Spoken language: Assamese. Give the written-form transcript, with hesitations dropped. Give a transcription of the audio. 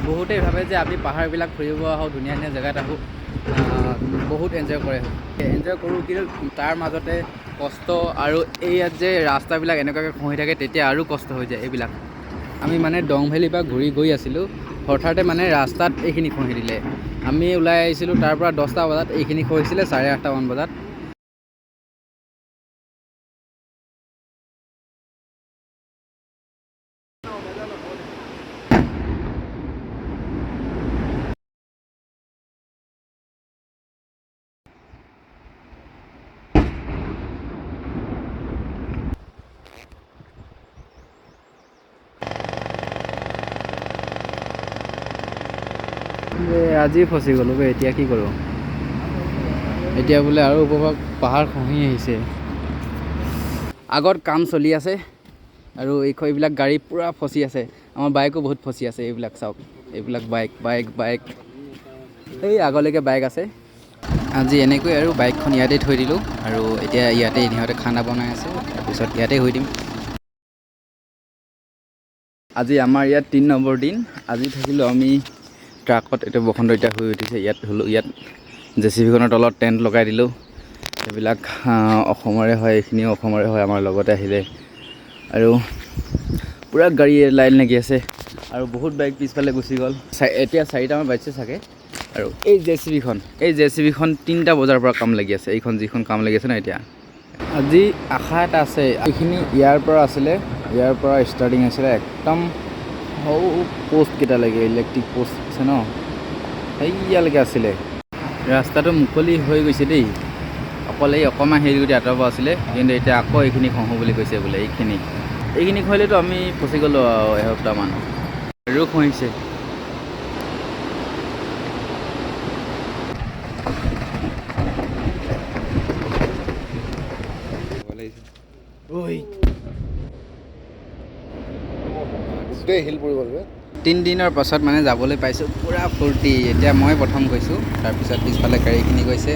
বহুতেই ভাবে যে আমি পাহাৰবিলাক ফুৰিব আহোঁ, ধুনীয়া ধুনীয়া জেগাত আহোঁ, বহুত এনজয় কৰে, এনজয় কৰোঁ, কিন্তু তাৰ মাজতে কষ্ট আৰু এই ইয়াত যে ৰাস্তাবিলাক এনেকুৱাকৈ খহি থাকে তেতিয়া আৰু কষ্ট হৈ যায় এইবিলাক। আমি মানে দং ভেলীৰ পৰা ঘূৰি গৈ আছিলোঁ, হঠাতে মানে ৰাস্তাত এইখিনি খহি দিলে। আমি ওলাই আহিছিলোঁ তাৰ পৰা 10টা বজাত, এইখিনি খহিছিলে 8:30মান বজাত। আজি ফচি গ'লোঁ বে, এতিয়া কি কৰোঁ? এতিয়া বোলে আৰু ওপৰৰ পাহাৰ খহি আহিছে। আগত কাম চলি আছে আৰু এইবিলাক গাড়ী পূৰা ফচি আছে। আমাৰ বাইকো বহুত ফচি আছে, এইবিলাক চাওক, এইবিলাক বাইক এই আগলৈকে বাইক আছে। আজি এনেকৈ আৰু বাইকখন ইয়াতে থৈ দিলোঁ আৰু এতিয়া ইয়াতে ইহঁতে খানা বনাই আছে, তাৰপিছত ইয়াতে শুই দিম। আজি আমাৰ ইয়াত 3 নম্বৰ দিন। আজি থাকিলোঁ আমি ট্ৰাকত, এতিয়া বসন্ত এতিয়া শুই উঠিছে, ইয়াত হ'লোঁ, ইয়াত JCB-খনৰ তলত টেণ্ট লগাই দিলোঁ। এইবিলাক অসমৰে হয়, এইখিনিও অসমৰে হয়, আমাৰ লগতে আহিলে আৰু পূৰা গাড়ী লাইন লাগি আছে আৰু বহুত বাইক পিছফালে গুচি গ'ল। এতিয়া 4টামান বাজিছে চাগে। আৰু এই JCB-খন 3টা বজাৰ পৰা কাম লাগি আছে, এইখন যিখন কাম লাগি আছে ন এতিয়া। আজি আশা এটা আছে, এইখিনি ইয়াৰ পৰা আছিলে, ইয়াৰ পৰা ষ্টাৰ্টিং আছিলে একদম সৌ পোষ্টকেইটালৈকে, ইলেক্ট্ৰিক পোষ্ট আছে ন, সেইয়ালৈকে আছিলে। ৰাস্তাটো মুকলি হৈ গৈছে দেই, অকল এই অকণমান হেৰিগুটি আঁতৰৰ পৰা আছিলে, কিন্তু এতিয়া আকৌ এইখিনি খহোঁ বুলি কৈছে বোলে। এইখিনি খহিলেতো আমি ফচি গ'লোঁ আৰু এসপ্তাহমান। আৰু খহিছে। গোটেই হিল পৰি গ'ল। 3 দিনৰ পাছত মানে যাবলৈ পাইছোঁ, পূৰা ফূৰ্তি। এতিয়া মই প্ৰথম গৈছোঁ, তাৰপিছত পিছফালে গাড়ীখিনি গৈছে।